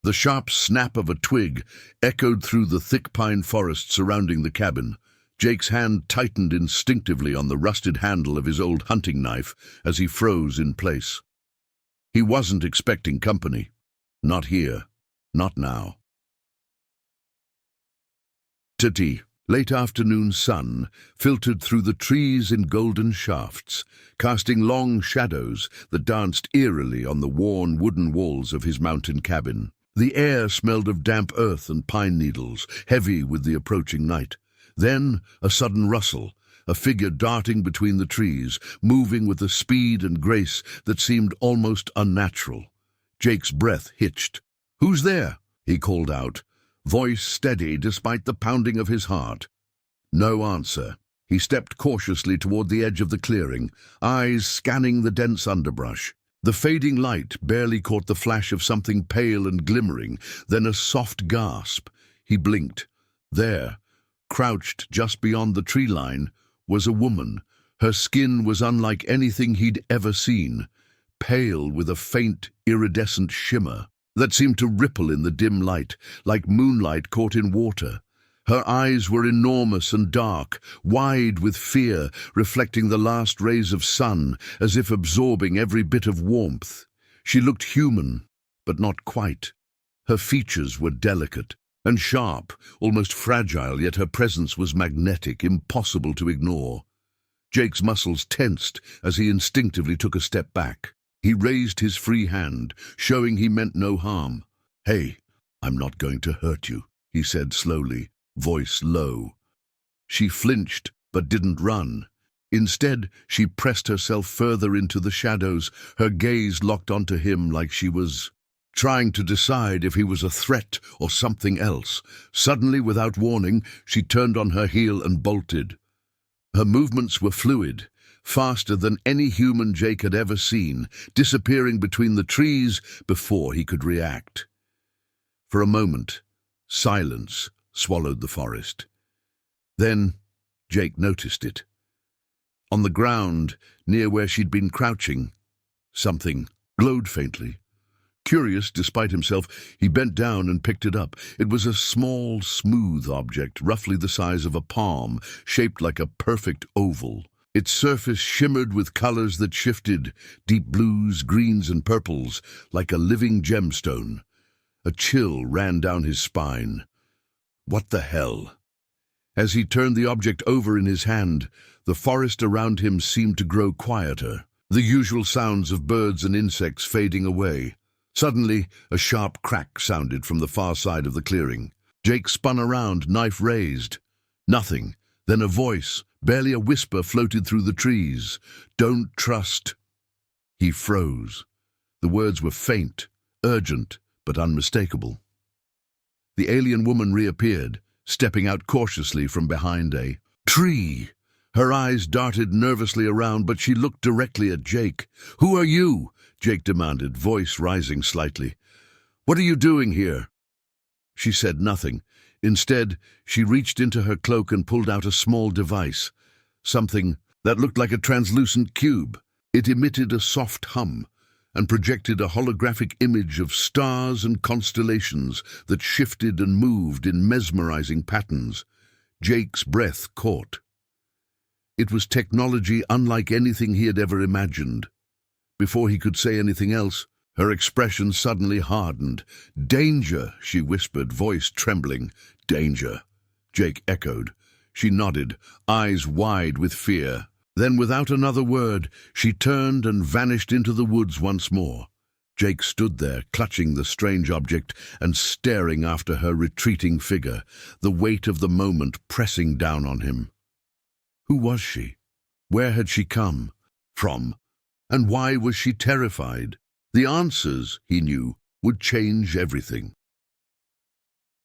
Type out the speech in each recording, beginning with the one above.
The sharp snap of a twig echoed through the thick pine forest surrounding the cabin. Jake's hand tightened instinctively on the rusted handle of his old hunting knife as he froze in place. He wasn't expecting company. Not here. Not now. Titty. Late afternoon sun filtered through the trees in golden shafts, casting long shadows that danced eerily on the worn wooden walls of his mountain cabin. The air smelled of damp earth and pine needles, heavy with the approaching night. Then a sudden rustle, a figure darting between the trees, moving with a speed and grace that seemed almost unnatural. Jake's breath hitched. "Who's there?" he called out, voice steady despite the pounding of his heart. No answer. He stepped cautiously toward the edge of the clearing, eyes scanning the dense underbrush. The fading light barely caught the flash of something pale and glimmering, then a soft gasp. He blinked. There, crouched just beyond the tree line, was a woman. Her skin was unlike anything he'd ever seen, pale with a faint, iridescent shimmer that seemed to ripple in the dim light, like moonlight caught in water. Her eyes were enormous and dark, wide with fear, reflecting the last rays of sun, as if absorbing every bit of warmth. She looked human, but not quite. Her features were delicate and sharp, almost fragile, yet her presence was magnetic, impossible to ignore. Jake's muscles tensed as he instinctively took a step back. He raised his free hand, showing he meant no harm. "Hey, I'm not going to hurt you," he said slowly, voice low. She flinched, but didn't run. Instead, she pressed herself further into the shadows, her gaze locked onto him like she was trying to decide if he was a threat or something else. Suddenly, without warning, she turned on her heel and bolted. Her movements were fluid, faster than any human Jake had ever seen, disappearing between the trees before he could react. For a moment, silence swallowed the forest. Then Jake noticed it. On the ground, near where she'd been crouching, something glowed faintly. Curious despite himself, he bent down and picked it up. It was a small, smooth object, roughly the size of a palm, shaped like a perfect oval. Its surface shimmered with colors that shifted, deep blues, greens, and purples, like a living gemstone. A chill ran down his spine. What the hell? As he turned the object over in his hand, the forest around him seemed to grow quieter, the usual sounds of birds and insects fading away. Suddenly, a sharp crack sounded from the far side of the clearing. Jake spun around, knife raised. Nothing. Then a voice, barely a whisper, floated through the trees. "Don't trust." He froze. The words were faint, urgent, but unmistakable. The alien woman reappeared, stepping out cautiously from behind a tree. Her eyes darted nervously around, but she looked directly at Jake. "Who are you?" Jake demanded, voice rising slightly. "What are you doing here?" She said nothing. Instead, she reached into her cloak and pulled out a small device, something that looked like a translucent cube. It emitted a soft hum and projected a holographic image of stars and constellations that shifted and moved in mesmerizing patterns. Jake's breath caught. It was technology unlike anything he had ever imagined. Before he could say anything else, her expression suddenly hardened. "Danger," she whispered, voice trembling. "Danger," Jake echoed. She nodded, eyes wide with fear. Then, without another word, she turned and vanished into the woods once more. Jake stood there, clutching the strange object and staring after her retreating figure, the weight of the moment pressing down on him. Who was she? Where had she come from? And why was she terrified? The answers, he knew, would change everything.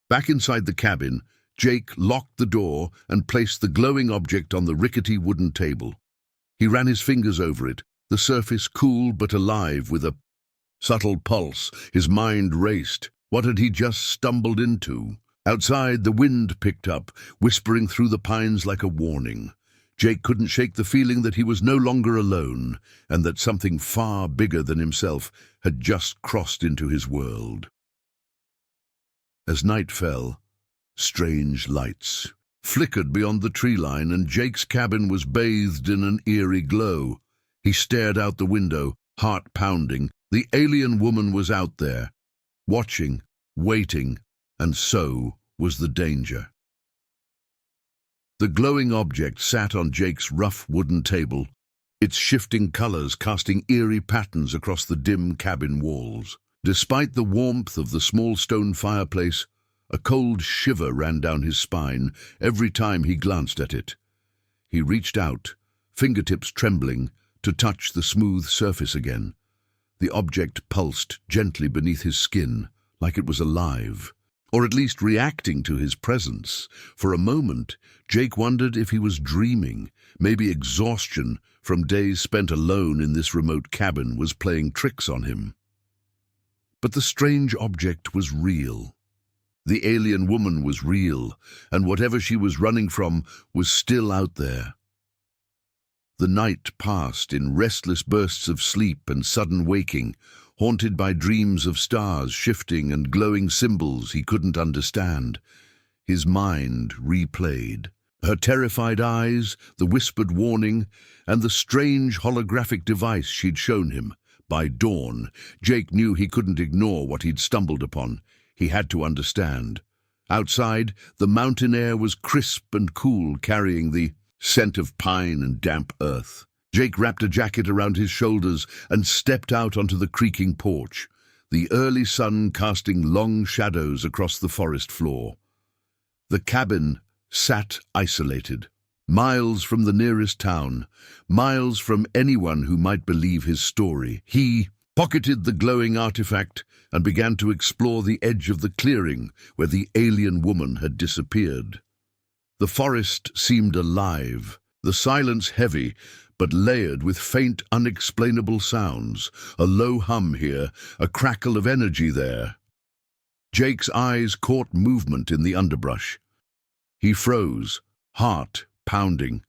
Back inside the cabin, Jake locked the door and placed the glowing object on the rickety wooden table. He ran his fingers over it, the surface cool but alive with a subtle pulse. His mind raced. What had he just stumbled into? Outside, the wind picked up, whispering through the pines like a warning. Jake couldn't shake the feeling that he was no longer alone, and that something far bigger than himself had just crossed into his world. As night fell, strange lights flickered beyond the tree line, and Jake's cabin was bathed in an eerie glow. He stared out the window, heart pounding. The alien woman was out there, watching, waiting, and so was the danger. The glowing object sat on Jake's rough wooden table, its shifting colors casting eerie patterns across the dim cabin walls. Despite the warmth of the small stone fireplace, a cold shiver ran down his spine every time he glanced at it. He reached out, fingertips trembling, to touch the smooth surface again. The object pulsed gently beneath his skin, like it was alive, or at least reacting to his presence. For a moment, Jake wondered if he was dreaming. Maybe exhaustion from days spent alone in this remote cabin was playing tricks on him. But the strange object was real. The alien woman was real, and whatever she was running from was still out there. The night passed in restless bursts of sleep and sudden waking, haunted by dreams of stars shifting and glowing symbols he couldn't understand. His mind replayed. Her terrified eyes, the whispered warning, and the strange holographic device she'd shown him. By dawn, Jake knew he couldn't ignore what he'd stumbled upon. He had to understand. Outside, the mountain air was crisp and cool, carrying the scent of pine and damp earth. Jake wrapped a jacket around his shoulders and stepped out onto the creaking porch, the early sun casting long shadows across the forest floor. The cabin sat isolated, miles from the nearest town, miles from anyone who might believe his story. He pocketed the glowing artifact and began to explore the edge of the clearing where the alien woman had disappeared. The forest seemed alive, the silence heavy, but layered with faint, unexplainable sounds. A low hum here, a crackle of energy there. Jake's eyes caught movement in the underbrush. He froze, heart pounding.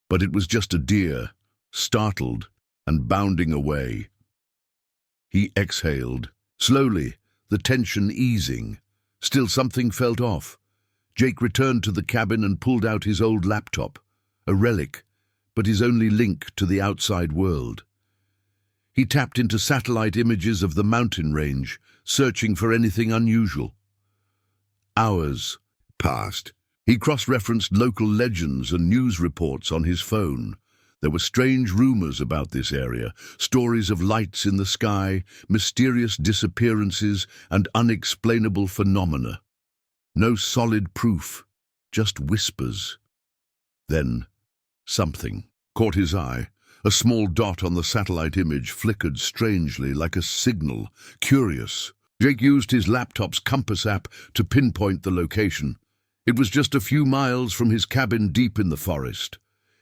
But it was just a deer, startled and bounding away. He exhaled, slowly, the tension easing. Still something felt off. Jake returned to the cabin and pulled out his old laptop, a relic, but his only link to the outside world. He tapped into satellite images of the mountain range, searching for anything unusual. Hours passed. He cross-referenced local legends and news reports on his phone. There were strange rumors about this area, stories of lights in the sky, mysterious disappearances, and unexplainable phenomena. No solid proof, just whispers. Then, something caught his eye. A small dot on the satellite image flickered strangely like a signal. Curious, Jake used his laptop's compass app to pinpoint the location. It was just a few miles from his cabin deep in the forest.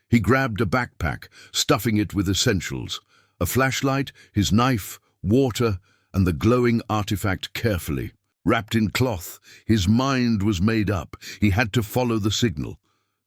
He grabbed a backpack, stuffing it with essentials, a flashlight, his knife, water, and the glowing artifact carefully. Wrapped in cloth, his mind was made up. He had to follow the signal.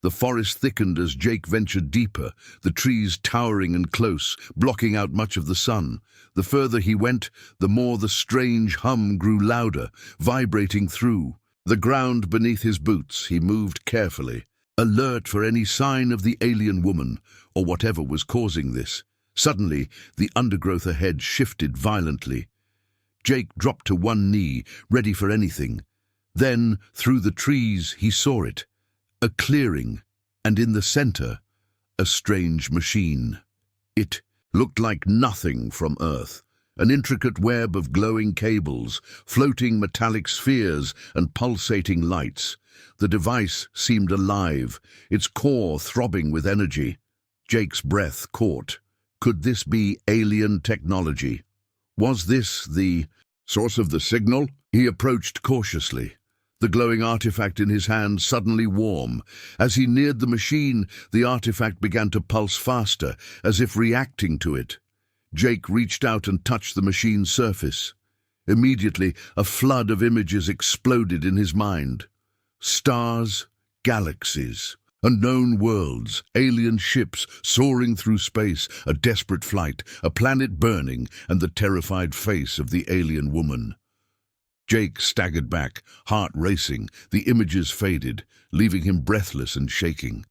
The forest thickened as Jake ventured deeper, the trees towering and close, blocking out much of the sun. The further he went, the more the strange hum grew louder, vibrating through. The ground beneath his boots, he moved carefully, alert for any sign of the alien woman, or whatever was causing this. Suddenly, the undergrowth ahead shifted violently. Jake dropped to one knee, ready for anything. Then, through the trees, he saw it. A clearing, and in the center, a strange machine. It looked like nothing from Earth. An intricate web of glowing cables, floating metallic spheres, and pulsating lights. The device seemed alive, its core throbbing with energy. Jake's breath caught. Could this be alien technology? Was this the source of the signal? He approached cautiously, the glowing artifact in his hand suddenly warm. As he neared the machine, the artifact began to pulse faster, as if reacting to it. Jake reached out and touched the machine's surface. Immediately, a flood of images exploded in his mind. Stars, galaxies, unknown worlds, alien ships soaring through space, a desperate flight, a planet burning, and the terrified face of the alien woman. Jake staggered back, heart racing. The images faded, leaving him breathless and shaking.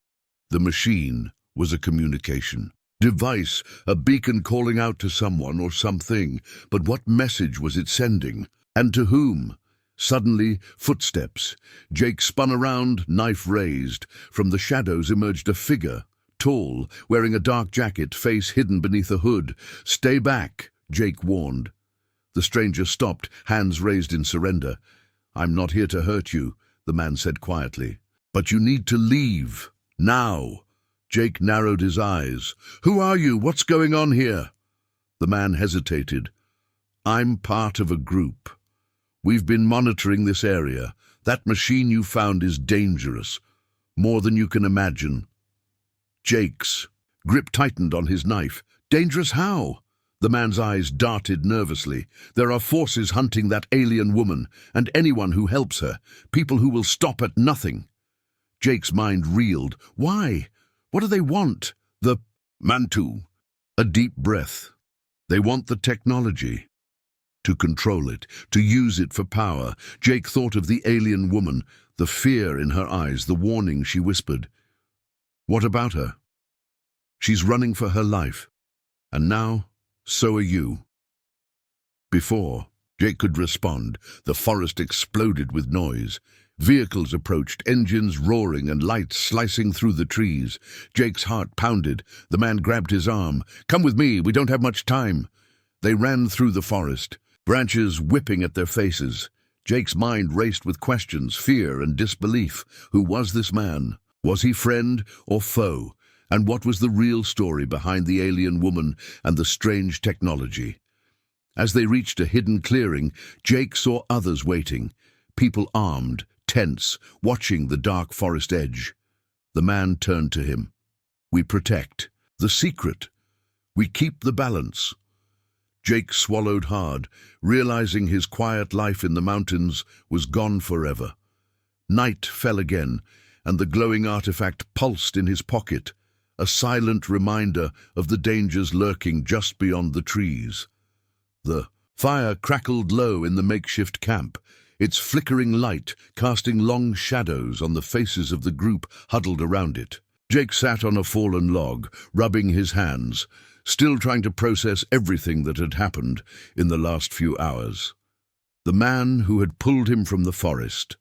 The machine was a communication device, a beacon calling out to someone or something. But what message was it sending? And to whom? Suddenly, footsteps. Jake spun around, knife raised. From the shadows emerged a figure, tall, wearing a dark jacket, face hidden beneath a hood. "Stay back," Jake warned. The stranger stopped, hands raised in surrender. "I'm not here to hurt you," the man said quietly. "But you need to leave. Now." Jake narrowed his eyes. "Who are you? What's going on here?" The man hesitated. "I'm part of a group. We've been monitoring this area. That machine you found is dangerous. More than you can imagine." Jake's grip tightened on his knife. "Dangerous how?" The man's eyes darted nervously. "There are forces hunting that alien woman, and anyone who helps her. People who will stop at nothing." Jake's mind reeled. "Why? What do they want?" "The Mantu." A deep breath. "They want the technology. To control it, to use it for power." Jake thought of the alien woman, the fear in her eyes, the warning she whispered. "What about her?" "She's running for her life. And now, so are you." Before Jake could respond, the forest exploded with noise. Vehicles approached, engines roaring and lights slicing through the trees. Jake's heart pounded. The man grabbed his arm. "Come with me, we don't have much time." They ran through the forest, branches whipping at their faces. Jake's mind raced with questions, fear and disbelief. Who was this man? Was he friend or foe? And what was the real story behind the alien woman and the strange technology? As they reached a hidden clearing, Jake saw others waiting, people armed, tense, watching the dark forest edge. The man turned to him. "We protect. The secret. We keep the balance." Jake swallowed hard, realizing his quiet life in the mountains was gone forever. Night fell again, and the glowing artifact pulsed in his pocket, a silent reminder of the dangers lurking just beyond the trees. The fire crackled low in the makeshift camp, its flickering light casting long shadows on the faces of the group huddled around it. Jake sat on a fallen log, rubbing his hands, still trying to process everything that had happened in the last few hours. The man who had pulled him from the forest,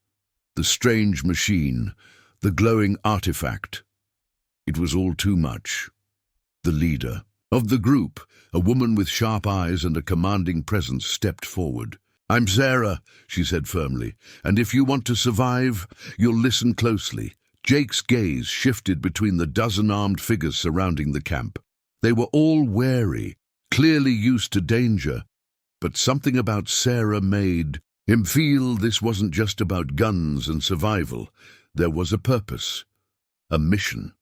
the strange machine, the glowing artifact. It was all too much. The leader of the group, a woman with sharp eyes and a commanding presence, stepped forward. "I'm Sarah," she said firmly, "and if you want to survive, you'll listen closely." Jake's gaze shifted between the dozen armed figures surrounding the camp. They were all wary, clearly used to danger, but something about Sarah made him feel this wasn't just about guns and survival. There was a purpose, a mission.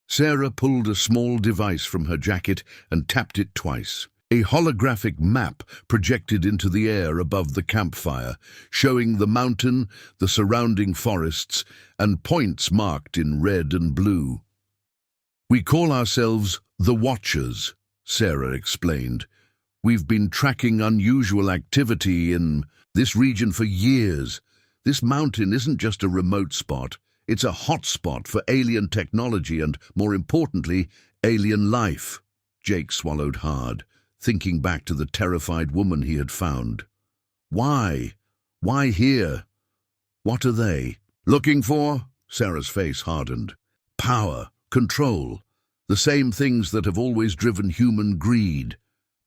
Sarah pulled a small device from her jacket and tapped it twice. A holographic map projected into the air above the campfire, showing the mountain, the surrounding forests, and points marked in red and blue. "We call ourselves the Watchers," Sarah explained. "We've been tracking unusual activity in this region for years. This mountain isn't just a remote spot. It's a hot spot for alien technology and, more importantly, alien life." Jake swallowed hard, thinking back to the terrified woman he had found. Why? Why here? What are they looking for? Sarah's face hardened. Power, control, the same things that have always driven human greed,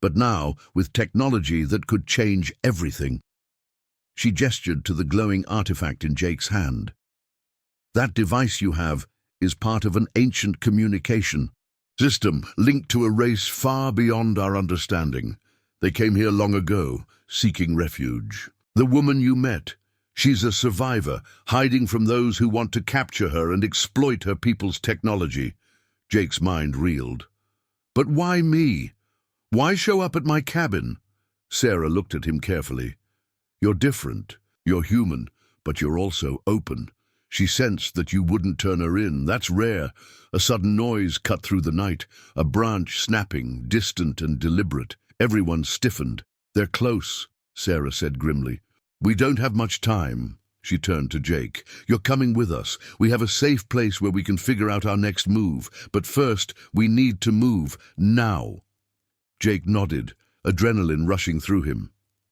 but now with technology that could change everything. She gestured to the glowing artifact in Jake's hand. "That device you have is part of an ancient communication system linked to a race far beyond our understanding. They came here long ago, seeking refuge. The woman you met, she's a survivor, hiding from those who want to capture her and exploit her people's technology." Jake's mind reeled. "But why me? Why show up at my cabin?" Sarah looked at him carefully. "You're different. You're human, but you're also open." She sensed that you wouldn't turn her in. That's rare. A sudden noise cut through the night, a branch snapping, distant and deliberate. Everyone stiffened. "They're close," Sarah said grimly. We don't have much time. She turned to Jake. You're coming with us. We have a safe place where we can figure out our next move. But first, we need to move. Now. Jake nodded, adrenaline rushing through him.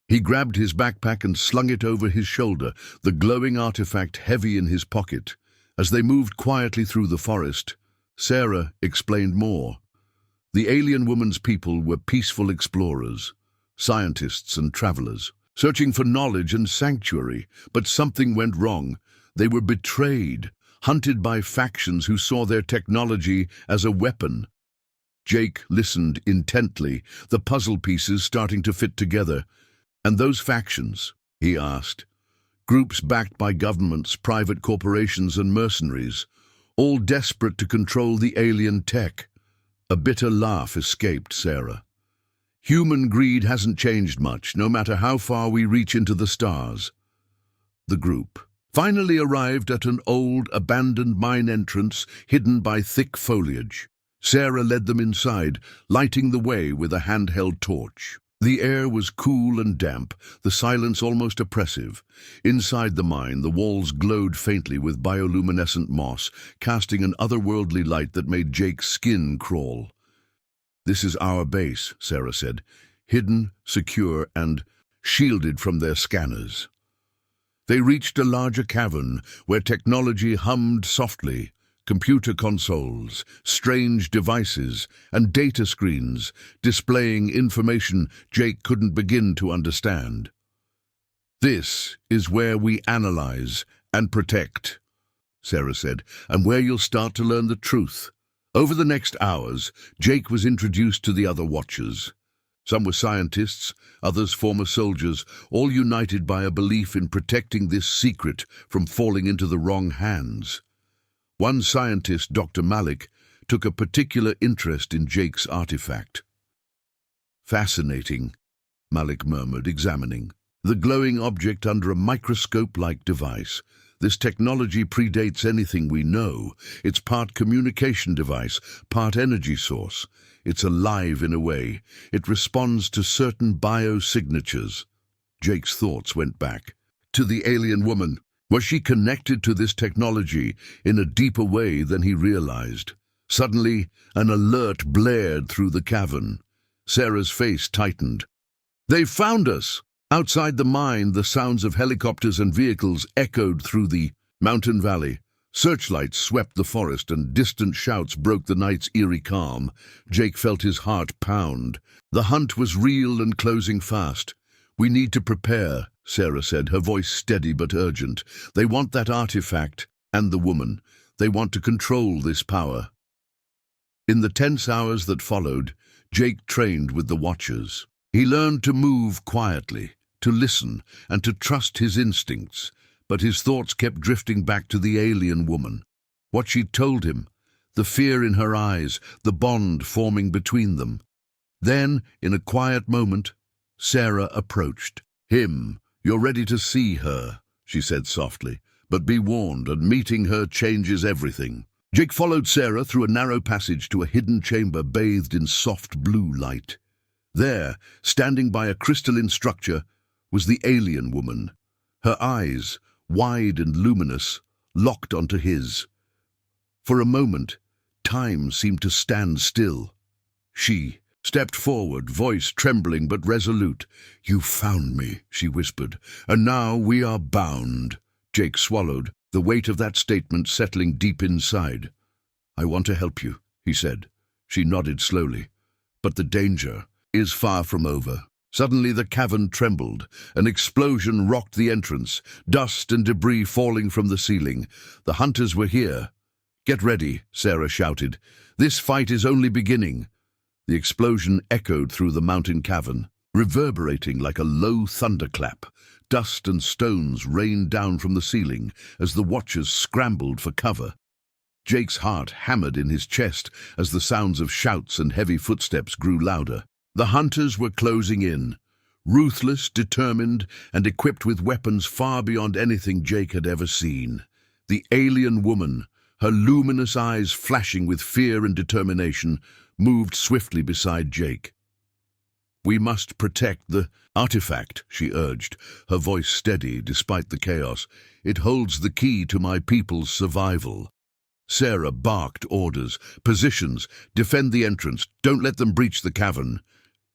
He grabbed his backpack and slung it over his shoulder, the glowing artifact heavy in his pocket. As they moved quietly through the forest, Sarah explained more. The alien woman's people were peaceful explorers, scientists and travelers, searching for knowledge and sanctuary, but something went wrong. They were betrayed, hunted by factions who saw their technology as a weapon. Jake listened intently, the puzzle pieces starting to fit together. And those factions, he asked, groups backed by governments, private corporations and mercenaries, all desperate to control the alien tech. A bitter laugh escaped Sarah. Human greed hasn't changed much, no matter how far we reach into the stars. The group finally arrived at an old, abandoned mine entrance hidden by thick foliage. Sarah led them inside, lighting the way with a handheld torch. The air was cool and damp, the silence almost oppressive. Inside the mine, the walls glowed faintly with bioluminescent moss, casting an otherworldly light that made Jake's skin crawl. "This is our base," Sarah said, hidden, secure, and shielded from their scanners. They reached a larger cavern where technology hummed softly. Computer consoles, strange devices, and data screens displaying information Jake couldn't begin to understand. "This is where we analyze and protect," Sarah said, "and where you'll start to learn the truth." Over the next hours, Jake was introduced to the other Watchers. Some were scientists, others former soldiers, all united by a belief in protecting this secret from falling into the wrong hands. One scientist, Dr. Malik, took a particular interest in Jake's artifact. "Fascinating," Malik murmured, examining the glowing object under a microscope-like device. "This technology predates anything we know. It's part communication device, part energy source. It's alive in a way. It responds to certain biosignatures." Jake's thoughts went back to the alien woman. Was she connected to this technology in a deeper way than he realized? Suddenly, an alert blared through the cavern. Sarah's face tightened. "They've found us!" Outside the mine, the sounds of helicopters and vehicles echoed through the mountain valley. Searchlights swept the forest and distant shouts broke the night's eerie calm. Jake felt his heart pound. The hunt was real and closing fast. "We need to prepare," Sarah said, her voice steady but urgent. "They want that artifact, and the woman. They want to control this power." In the tense hours that followed, Jake trained with the Watchers. He learned to move quietly, to listen, and to trust his instincts, but his thoughts kept drifting back to the alien woman. What she'd told him, the fear in her eyes, the bond forming between them. Then, in a quiet moment, Sarah approached him. "You're ready to see her," she said softly, "but be warned, and meeting her changes everything." Jake followed Sarah through a narrow passage to a hidden chamber bathed in soft blue light. There, standing by a crystalline structure, was the alien woman. Her eyes, wide and luminous, locked onto his. For a moment, time seemed to stand still. She stepped forward, voice trembling but resolute. "You found me," she whispered, "and now we are bound." Jake swallowed, the weight of that statement settling deep inside. "I want to help you," he said. She nodded slowly. "But the danger is far from over." Suddenly the cavern trembled. An explosion rocked the entrance, dust and debris falling from the ceiling. The hunters were here. "Get ready," Sarah shouted. "This fight is only beginning." The explosion echoed through the mountain cavern, reverberating like a low thunderclap. Dust and stones rained down from the ceiling as the Watchers scrambled for cover. Jake's heart hammered in his chest as the sounds of shouts and heavy footsteps grew louder. The hunters were closing in, ruthless, determined, and equipped with weapons far beyond anything Jake had ever seen. The alien woman, her luminous eyes flashing with fear and determination, moved swiftly beside Jake. We must protect the artifact, she urged, her voice steady despite the chaos. It holds the key to my people's survival. Sarah barked orders. Positions. Defend the entrance. Don't let them breach the cavern.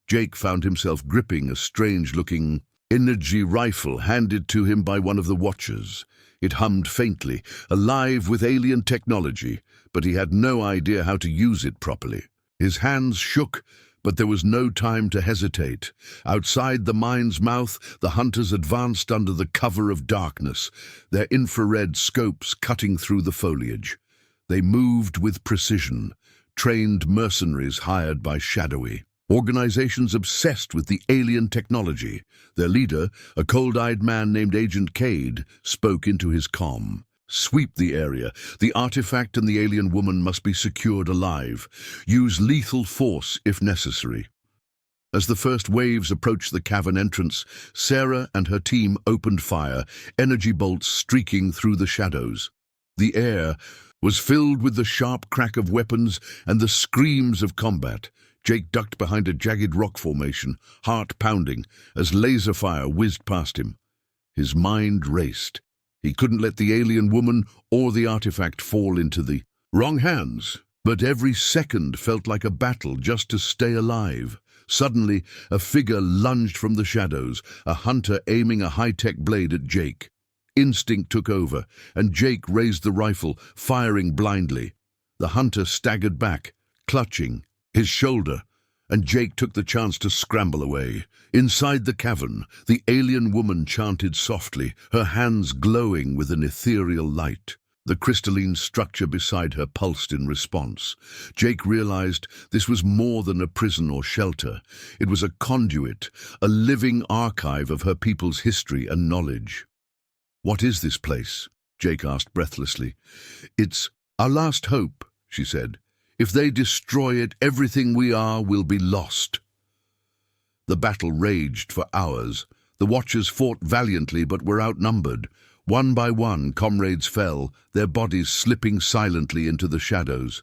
Jake found himself gripping a strange-looking energy rifle handed to him by one of the watchers. It hummed faintly, alive with alien technology, but he had no idea how to use it properly. His hands shook, but there was no time to hesitate. Outside the mine's mouth, the hunters advanced under the cover of darkness, their infrared scopes cutting through the foliage. They moved with precision, trained mercenaries hired by shadowy organizations obsessed with the alien technology. Their leader, a cold-eyed man named Agent Cade, spoke into his comm. Sweep the area. The artifact and the alien woman must be secured alive. Use lethal force if necessary. As the first waves approached the cavern entrance, Sarah and her team opened fire, energy bolts streaking through the shadows. The air was filled with the sharp crack of weapons and the screams of combat. Jake ducked behind a jagged rock formation, heart pounding, as laser fire whizzed past him. His mind raced. He couldn't let the alien woman or the artifact fall into the wrong hands, but every second felt like a battle just to stay alive. Suddenly, a figure lunged from the shadows, a hunter aiming a high-tech blade at Jake. Instinct took over, and Jake raised the rifle, firing blindly. The hunter staggered back, clutching his shoulder, and Jake took the chance to scramble away. Inside the cavern, the alien woman chanted softly, her hands glowing with an ethereal light. The crystalline structure beside her pulsed in response. Jake realized this was more than a prison or shelter. It was a conduit, a living archive of her people's history and knowledge. "What is this place?" Jake asked breathlessly. "It's our last hope," she said. "If they destroy it, everything we are will be lost." The battle raged for hours. The Watchers fought valiantly but were outnumbered. One by one, comrades fell, their bodies slipping silently into the shadows.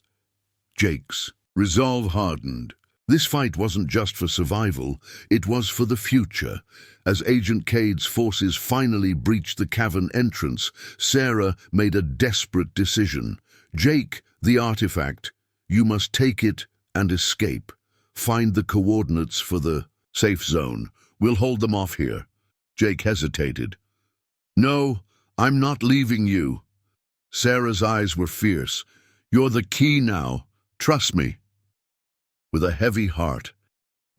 Jake's resolve hardened. This fight wasn't just for survival, it was for the future. As Agent Cade's forces finally breached the cavern entrance, Sarah made a desperate decision. "Jake, the artifact, you must take it and escape. Find the coordinates for the safe zone. We'll hold them off here." Jake hesitated. "No, I'm not leaving you." Sarah's eyes were fierce. "You're the key now. Trust me." With a heavy heart,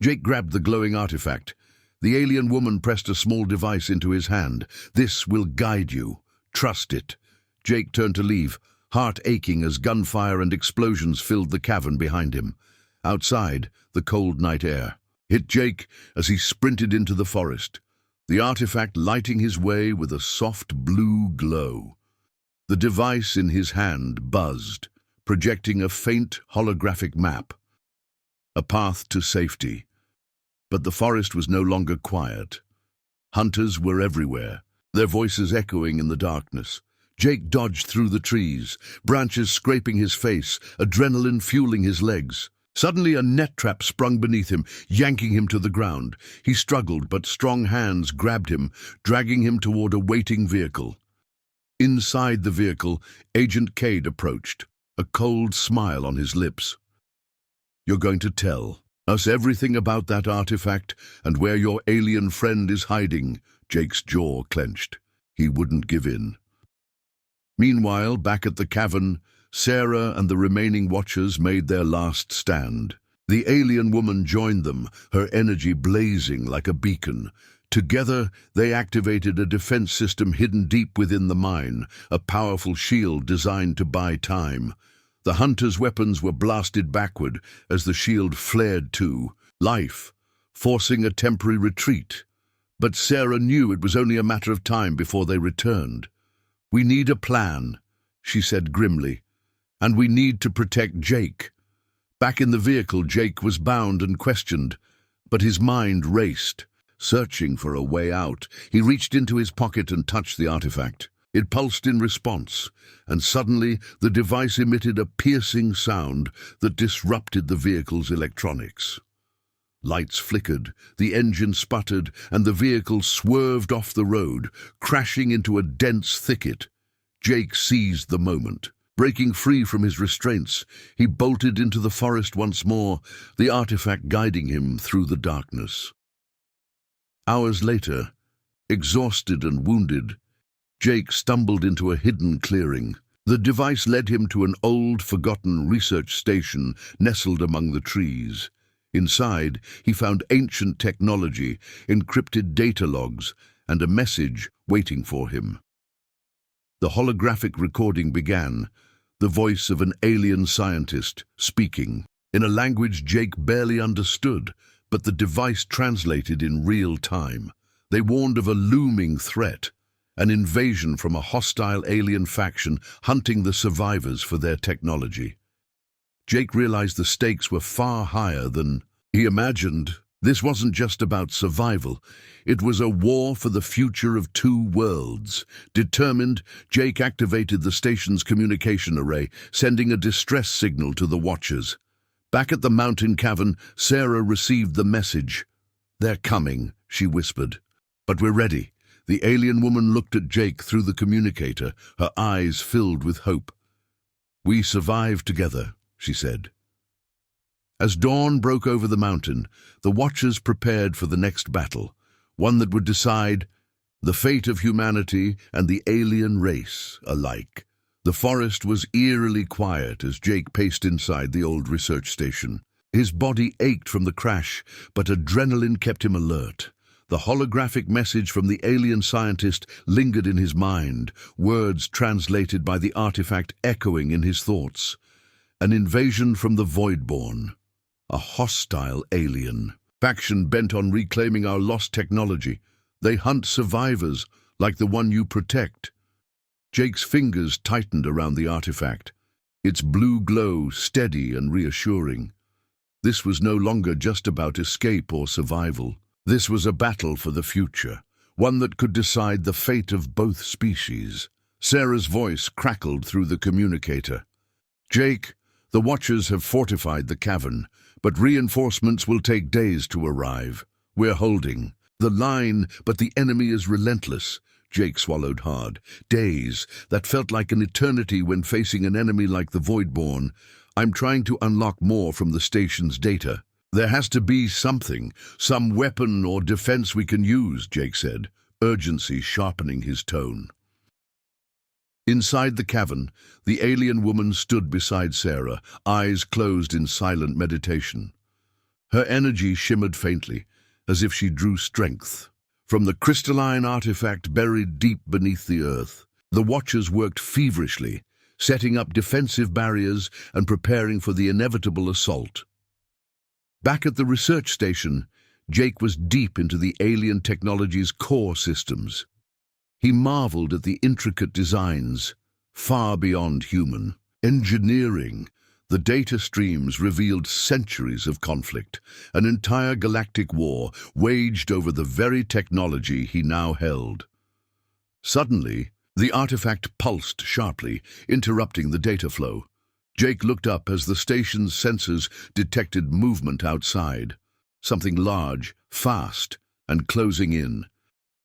Jake grabbed the glowing artifact. The alien woman pressed a small device into his hand. "This will guide you. Trust it." Jake turned to leave, heart aching as gunfire and explosions filled the cavern behind him. Outside, the cold night air hit Jake as he sprinted into the forest, the artifact lighting his way with a soft blue glow. The device in his hand buzzed, projecting a faint holographic map, a path to safety. But the forest was no longer quiet. Hunters were everywhere, their voices echoing in the darkness. Jake dodged through the trees, branches scraping his face, adrenaline fueling his legs. Suddenly a net trap sprung beneath him, yanking him to the ground. He struggled, but strong hands grabbed him, dragging him toward a waiting vehicle. Inside the vehicle, Agent Cade approached, a cold smile on his lips. "You're going to tell us everything about that artifact and where your alien friend is hiding." Jake's jaw clenched. He wouldn't give in. Meanwhile, back at the cavern, Sarah and the remaining Watchers made their last stand. The alien woman joined them, her energy blazing like a beacon. Together, they activated a defense system hidden deep within the mine, a powerful shield designed to buy time. The hunters' weapons were blasted backward as the shield flared to life, forcing a temporary retreat. But Sarah knew it was only a matter of time before they returned. "We need a plan," she said grimly, "and we need to protect Jake." Back in the vehicle, Jake was bound and questioned, but his mind raced, searching for a way out. He reached into his pocket and touched the artifact. It pulsed in response, and suddenly the device emitted a piercing sound that disrupted the vehicle's electronics. Lights flickered, the engine sputtered, and the vehicle swerved off the road, crashing into a dense thicket. Jake seized the moment. Breaking free from his restraints, he bolted into the forest once more, the artifact guiding him through the darkness. Hours later, exhausted and wounded, Jake stumbled into a hidden clearing. The device led him to an old, forgotten research station nestled among the trees. Inside, he found ancient technology, encrypted data logs, and a message waiting for him. The holographic recording began, the voice of an alien scientist speaking, in a language Jake barely understood, but the device translated in real time. They warned of a looming threat, an invasion from a hostile alien faction hunting the survivors for their technology. Jake realized the stakes were far higher than he imagined. This wasn't just about survival. It was a war for the future of two worlds. Determined, Jake activated the station's communication array, sending a distress signal to the watchers. Back at the mountain cavern, Sarah received the message. "They're coming," she whispered. "But we're ready." The alien woman looked at Jake through the communicator, her eyes filled with hope. "We survived together," she said. As dawn broke over the mountain, the watchers prepared for the next battle, one that would decide the fate of humanity and the alien race alike. The forest was eerily quiet as Jake paced inside the old research station. His body ached from the crash, but adrenaline kept him alert. The holographic message from the alien scientist lingered in his mind, words translated by the artifact echoing in his thoughts. An invasion from the Voidborn. A hostile alien faction bent on reclaiming our lost technology. They hunt survivors like the one you protect. Jake's fingers tightened around the artifact, its blue glow steady and reassuring. This was no longer just about escape or survival. This was a battle for the future, one that could decide the fate of both species. Sarah's voice crackled through the communicator. "Jake, the Watchers have fortified the cavern, but reinforcements will take days to arrive. We're holding the line, but the enemy is relentless." Jake swallowed hard. Days, that felt like an eternity when facing an enemy like the Voidborn. "I'm trying to unlock more from the station's data. There has to be something, some weapon or defense we can use," Jake said, urgency sharpening his tone. Inside the cavern, the alien woman stood beside Sarah, eyes closed in silent meditation. Her energy shimmered faintly, as if she drew strength from the crystalline artifact buried deep beneath the earth. The Watchers worked feverishly, setting up defensive barriers and preparing for the inevitable assault. Back at the research station, Jake was deep into the alien technology's core systems. He marveled at the intricate designs, far beyond human. Engineering. The data streams revealed centuries of conflict, an entire galactic war waged over the very technology he now held. Suddenly, the artifact pulsed sharply, interrupting the data flow. Jake looked up as the station's sensors detected movement outside, something large, fast, and closing in.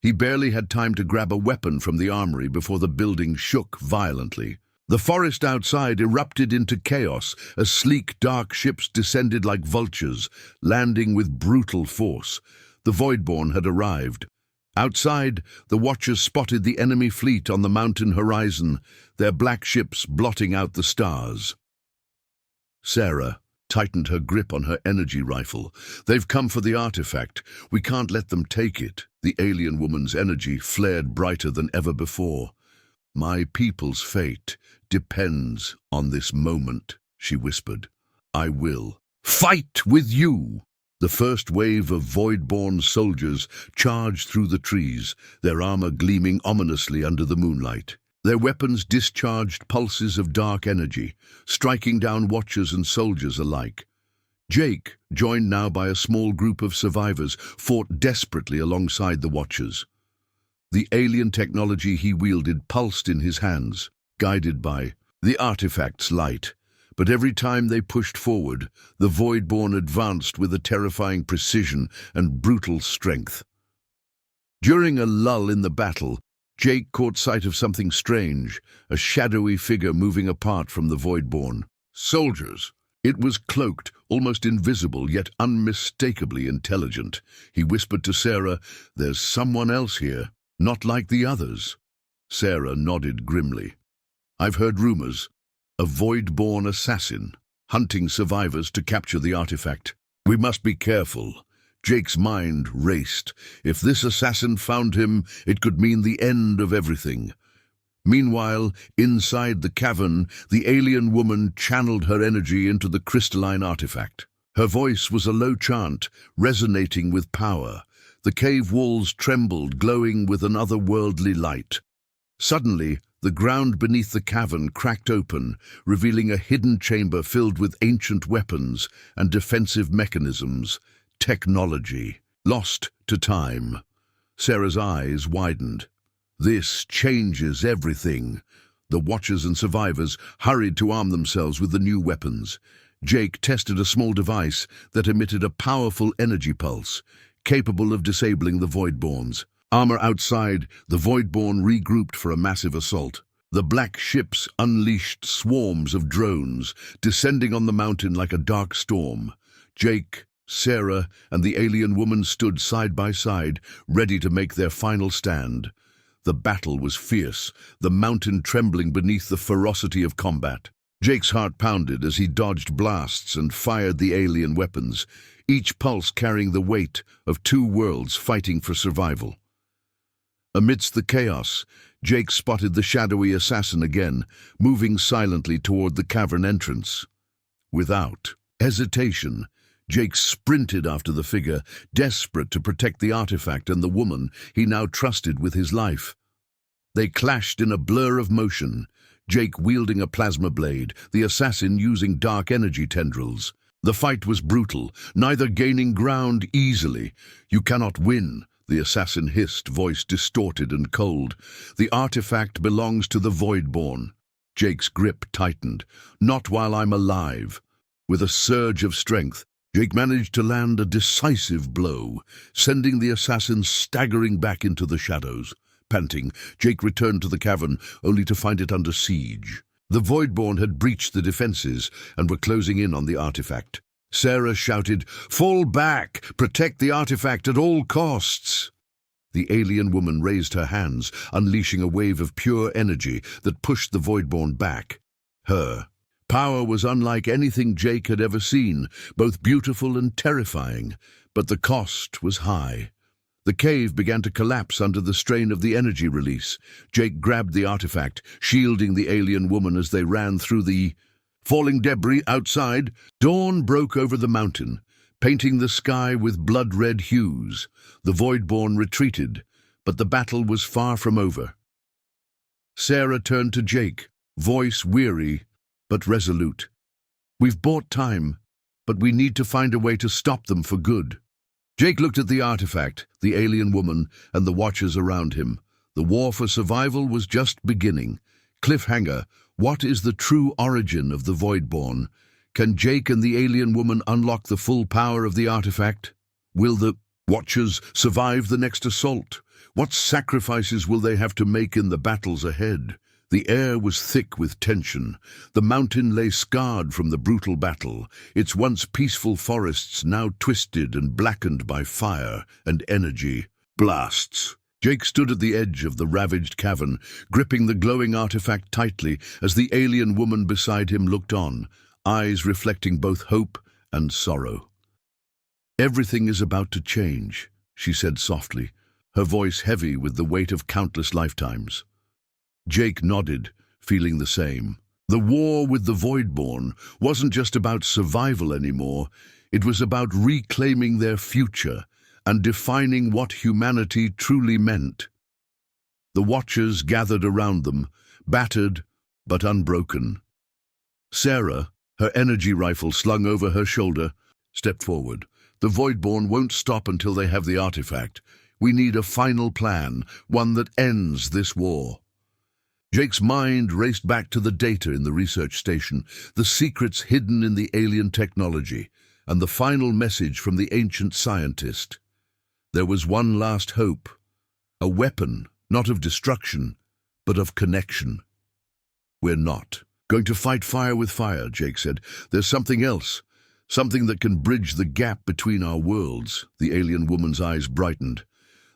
He barely had time to grab a weapon from the armory before the building shook violently. The forest outside erupted into chaos as sleek, dark ships descended like vultures, landing with brutal force. The Voidborn had arrived. Outside, the Watchers spotted the enemy fleet on the mountain horizon, their black ships blotting out the stars. Sarah tightened her grip on her energy rifle. "They've come for the artifact. We can't let them take it." The alien woman's energy flared brighter than ever before. "My people's fate depends on this moment," she whispered. "I will fight with you." The first wave of Voidborn soldiers charged through the trees, their armor gleaming ominously under the moonlight. Their weapons discharged pulses of dark energy, striking down Watchers and soldiers alike. Jake, joined now by a small group of survivors, fought desperately alongside the Watchers. The alien technology he wielded pulsed in his hands, guided by the artifact's light. But every time they pushed forward, the Voidborn advanced with a terrifying precision and brutal strength. During a lull in the battle, Jake caught sight of something strange, a shadowy figure moving apart from the Voidborn. Soldiers! It was cloaked, almost invisible, yet unmistakably intelligent. He whispered to Sarah, "There's someone else here, not like the others." Sarah nodded grimly. "I've heard rumors. A Voidborn assassin, hunting survivors to capture the artifact. We must be careful." Jake's mind raced. If this assassin found him, it could mean the end of everything. Meanwhile, inside the cavern, the alien woman channeled her energy into the crystalline artifact. Her voice was a low chant, resonating with power. The cave walls trembled, glowing with an otherworldly light. Suddenly, the ground beneath the cavern cracked open, revealing a hidden chamber filled with ancient weapons and defensive mechanisms. Technology, lost to time. Sarah's eyes widened. This changes everything. The Watchers and survivors hurried to arm themselves with the new weapons. Jake tested a small device that emitted a powerful energy pulse, capable of disabling the Voidborns. Armor outside, the Voidborn regrouped for a massive assault. The black ships unleashed swarms of drones, descending on the mountain like a dark storm. Jake, Sarah, and the alien woman stood side by side, ready to make their final stand. The battle was fierce, the mountain trembling beneath the ferocity of combat. Jake's heart pounded as he dodged blasts and fired the alien weapons, each pulse carrying the weight of two worlds fighting for survival. Amidst the chaos, Jake spotted the shadowy assassin again, moving silently toward the cavern entrance. Without hesitation, Jake sprinted after the figure, desperate to protect the artifact and the woman he now trusted with his life. They clashed in a blur of motion, Jake wielding a plasma blade, the assassin using dark energy tendrils. The fight was brutal, neither gaining ground easily. "You cannot win," the assassin hissed, voice distorted and cold. "The artifact belongs to the Voidborn." Jake's grip tightened. "Not while I'm alive." With a surge of strength, Jake managed to land a decisive blow, sending the assassin staggering back into the shadows. Panting, Jake returned to the cavern, only to find it under siege. The Voidborn had breached the defenses and were closing in on the artifact. Sarah shouted, "Fall back! Protect the artifact at all costs!" The alien woman raised her hands, unleashing a wave of pure energy that pushed the Voidborn back. Her power was unlike anything Jake had ever seen, both beautiful and terrifying, but the cost was high. The cave began to collapse under the strain of the energy release. Jake grabbed the artifact, shielding the alien woman as they ran through the falling debris outside. Dawn broke over the mountain, painting the sky with blood-red hues. The Voidborn retreated, but the battle was far from over. Sarah turned to Jake, voice weary but resolute. "We've bought time, but we need to find a way to stop them for good." Jake looked at the artifact, the alien woman, and the Watchers around him. The war for survival was just beginning. Cliffhanger, what is the true origin of the Voidborn? Can Jake and the alien woman unlock the full power of the artifact? Will the Watchers survive the next assault? What sacrifices will they have to make in the battles ahead? The air was thick with tension. The mountain lay scarred from the brutal battle, its once peaceful forests now twisted and blackened by fire and energy. Blasts. Jake stood at the edge of the ravaged cavern, gripping the glowing artifact tightly as the alien woman beside him looked on, eyes reflecting both hope and sorrow. "Everything is about to change," she said softly, her voice heavy with the weight of countless lifetimes. Jake nodded, feeling the same. The war with the Voidborn wasn't just about survival anymore. It was about reclaiming their future and defining what humanity truly meant. The Watchers gathered around them, battered but unbroken. Sarah, her energy rifle slung over her shoulder, stepped forward. "The Voidborn won't stop until they have the artifact. We need a final plan, one that ends this war." Jake's mind raced back to the data in the research station, the secrets hidden in the alien technology, and the final message from the ancient scientist. There was one last hope, a weapon, not of destruction, but of connection. "We're not going to fight fire with fire," Jake said. "There's something else, something that can bridge the gap between our worlds." The alien woman's eyes brightened.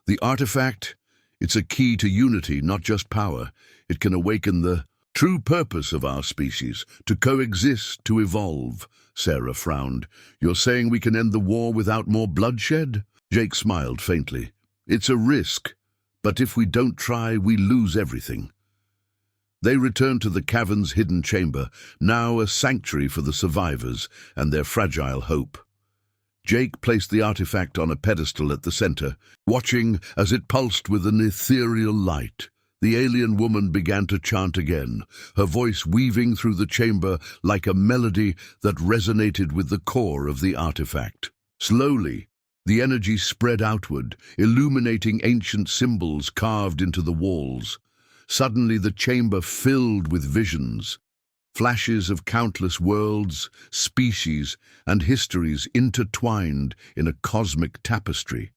"The artifact, it's a key to unity, not just power. It can awaken the true purpose of our species, to coexist, to evolve." Sarah frowned. "You're saying we can end the war without more bloodshed?" Jake smiled faintly. "It's a risk, but if we don't try, we lose everything." They returned to the cavern's hidden chamber, now a sanctuary for the survivors and their fragile hope. Jake placed the artifact on a pedestal at the center, watching as it pulsed with an ethereal light. The alien woman began to chant again, her voice weaving through the chamber like a melody that resonated with the core of the artifact. Slowly, the energy spread outward, illuminating ancient symbols carved into the walls. Suddenly the chamber filled with visions, flashes of countless worlds, species, and histories intertwined in a cosmic tapestry.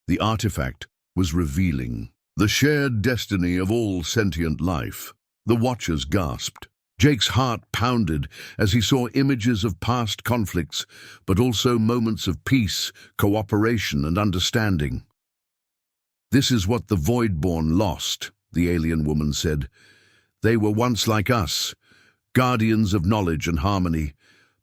The artifact was revealing the shared destiny of all sentient life. The watchers gasped. Jake's heart pounded as he saw images of past conflicts, but also moments of peace, cooperation, and understanding. "This is what the Voidborn lost," the alien woman said. "They were once like us, guardians of knowledge and harmony,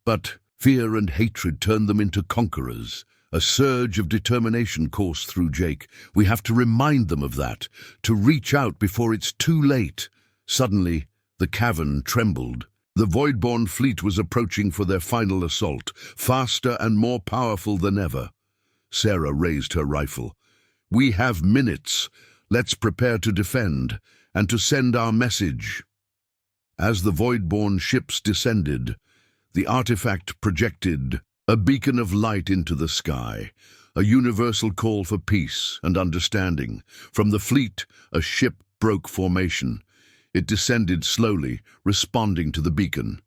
but fear and hatred turned them into conquerors." A surge of determination coursed through Jake. "We have to remind them of that, to reach out before it's too late." Suddenly, the cavern trembled. The Voidborn fleet was approaching for their final assault, faster and more powerful than ever. Sarah raised her rifle. "We have minutes. Let's prepare to defend and to send our message." As the Voidborn ships descended, the artifact projected a beacon of light into the sky, a universal call for peace and understanding. From the fleet, a ship broke formation. It descended slowly, responding to the beacon.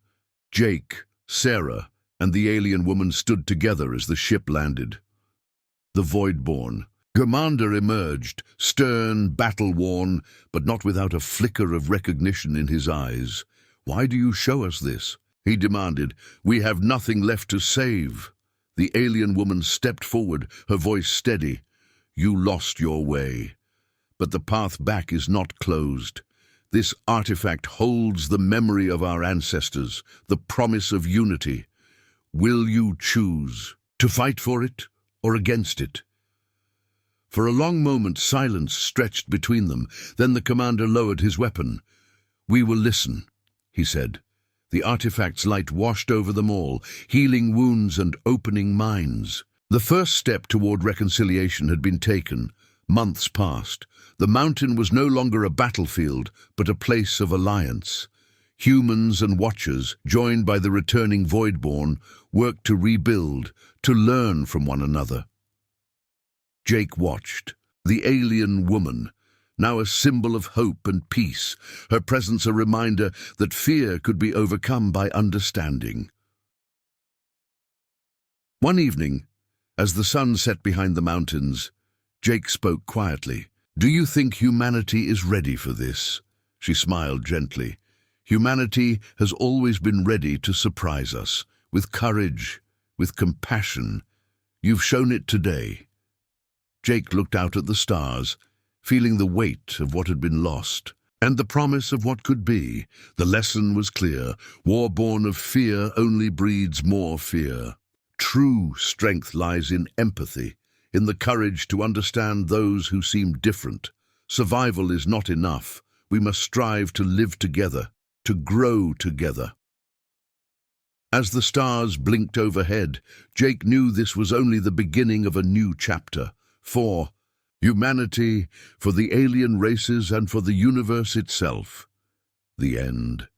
Jake, Sarah, and the alien woman stood together as the ship landed. The Voidborn. Commander emerged, stern, battle-worn, but not without a flicker of recognition in his eyes. "Why do you show us this?" he demanded. "We have nothing left to save." The alien woman stepped forward, her voice steady. "You lost your way, but the path back is not closed. This artifact holds the memory of our ancestors, the promise of unity. Will you choose to fight for it or against it?" For a long moment, silence stretched between them. Then the commander lowered his weapon. "We will listen," he said. The artifact's light washed over them all, healing wounds and opening minds. The first step toward reconciliation had been taken. Months passed. The mountain was no longer a battlefield, but a place of alliance. Humans and Watchers, joined by the returning Voidborn, worked to rebuild, to learn from one another. Jake watched. The alien woman, now a symbol of hope and peace, her presence a reminder that fear could be overcome by understanding. One evening, as the sun set behind the mountains, Jake spoke quietly. "Do you think humanity is ready for this?" She smiled gently. "Humanity has always been ready to surprise us, with courage, with compassion. You've shown it today." Jake looked out at the stars, feeling the weight of what had been lost, and the promise of what could be. The lesson was clear. War born of fear only breeds more fear. True strength lies in empathy, in the courage to understand those who seem different. Survival is not enough. We must strive to live together, to grow together. As the stars blinked overhead, Jake knew this was only the beginning of a new chapter. For humanity, for the alien races, and for the universe itself. The end.